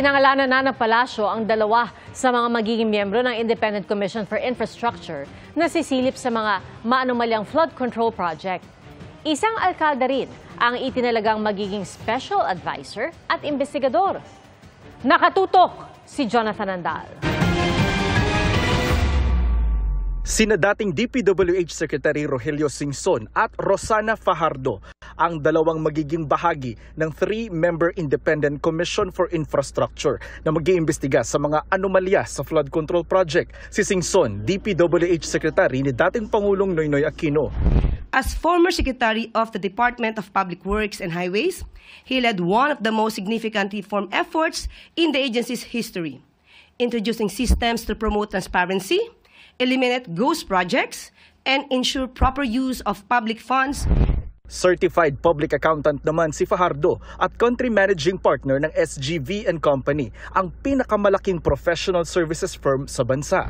Pinangalanan na ng palasyo ang dalawa sa mga magiging miyembro ng Independent Commission for Infrastructure na sisilip sa mga maanumalyang flood control project. Isang alkalde rin ang itinalagang magiging special advisor at investigador. Nakatutok si Jonathan Andal. Sina dating DPWH Secretary Rogelio Singson at Rosana Fajardo ang dalawang magiging bahagi ng 3-member Independent Commission for Infrastructure na mag-iimbestiga sa mga anomalya sa flood control project. Si Singson, DPWH Secretary ni dating Pangulong Noynoy Aquino. As former Secretary of the Department of Public Works and Highways, he led one of the most significant reform efforts in the agency's history, introducing systems to promote transparency, eliminate ghost projects, and ensure proper use of public funds. Certified public accountant naman si Fajardo at country managing partner ng SGV & Company, ang pinakamalaking professional services firm sa bansa.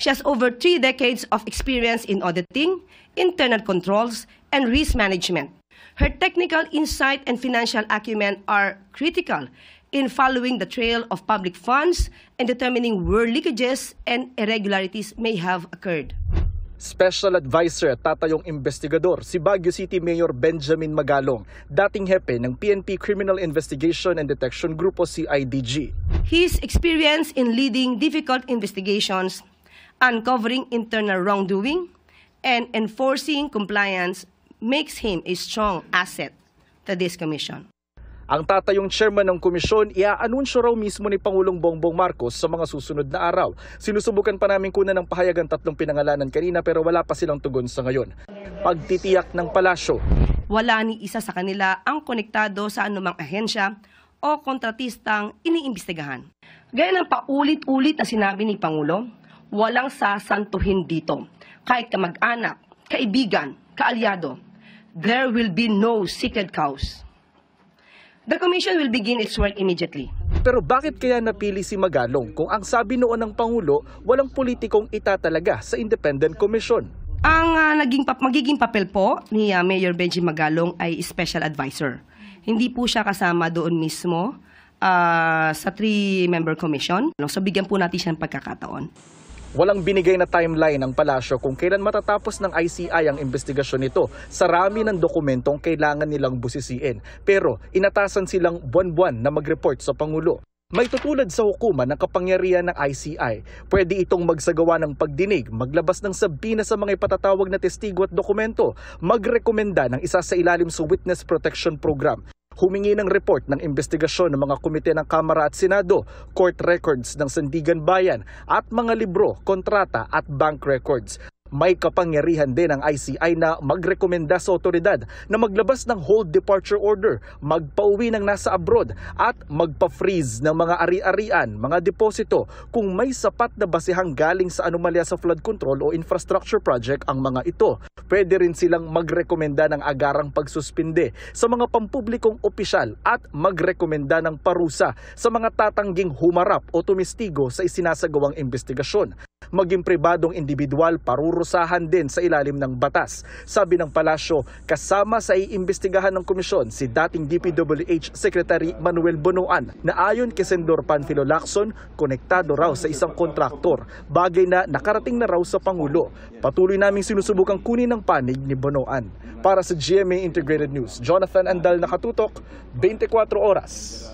She has over 3 decades of experience in auditing, internal controls, and risk management. Her technical insight and financial acumen are critical in following the trail of public funds and determining where leakages and irregularities may have occurred. Special Advisor at tatayong investigador si Baguio City Mayor Benjamin Magalong, dating hepe ng PNP Criminal Investigation and Detection Group o CIDG. His experience in leading difficult investigations, uncovering internal wrongdoing, and enforcing compliance makes him a strong asset to this commission. Ang tatayong chairman ng komisyon, iaanunsyo raw mismo ni Pangulong Bongbong Marcos sa mga susunod na araw. Sinusubukan pa namin kunan ng pahayag ang 3 pinangalanan kanina pero wala pa silang tugon sa ngayon. Pagtitiyak ng palasyo. Wala ni isa sa kanila ang konektado sa anumang ahensya o kontratistang iniimbestigahan. Gaya ng paulit-ulit na sinabi ni Pangulo, walang sasantuhin dito. Kahit kamag-anak, kaibigan, kaalyado, there will be no sacred cows. The Commission will begin its work immediately. Pero bakit kaya napili si Magalong kung ang sabi noon ng Pangulo, walang politikong itatalaga sa Independent Commission? Ang magiging papel po ni Mayor Benji Magalong ay Special Advisor. Hindi po siya kasama doon mismo sa 3-member commission. So bigyan po natin siya ng pagkakataon. Walang binigay na timeline ng palasyo kung kailan matatapos ng ICI ang investigasyon nito. Sarami ng dokumentong kailangan nilang busisiin. Pero inatasan silang buwan-buwan na mag-report sa Pangulo. May tutulad sa hukuman ng kapangyarihan ng ICI. Pwede itong magsagawa ng pagdinig, maglabas ng sabina sa mga ipatatawag na testigo at dokumento, magrekomenda ng isa sa ilalim sa Witness Protection Program, humingi ng report ng investigasyon ng mga komite ng Kamara at Senado, court records ng Sandigan Bayan at mga libro, kontrata at bank records. May kapangyarihan din ang ICI na magrekomenda sa otoridad na maglabas ng hold departure order, magpauwi ng nasa abroad at magpa-freeze ng mga ari-arian, mga deposito kung may sapat na basehang galing sa anomalya sa flood control o infrastructure project ang mga ito. Pwede rin silang magrekomenda ng agarang pagsuspinde sa mga pampublikong opisyal at magrekomenda ng parusa sa mga tatangging humarap o tumistigo sa isinasagawang investigasyon. Maging pribadong individual, parurusahan din sa ilalim ng batas. Sabi ng palasyo, kasama sa iimbestigahan ng komisyon si dating DPWH Secretary Manuel Bonoan na ayon kay Senador Panfilo Lacson, konektado raw sa isang kontraktor, bagay na nakarating na raw sa Pangulo. Patuloy naming sinusubukang kunin ang panig ni Bonoan. Para sa GMA Integrated News, Jonathan Andal, nakatutok, 24 oras.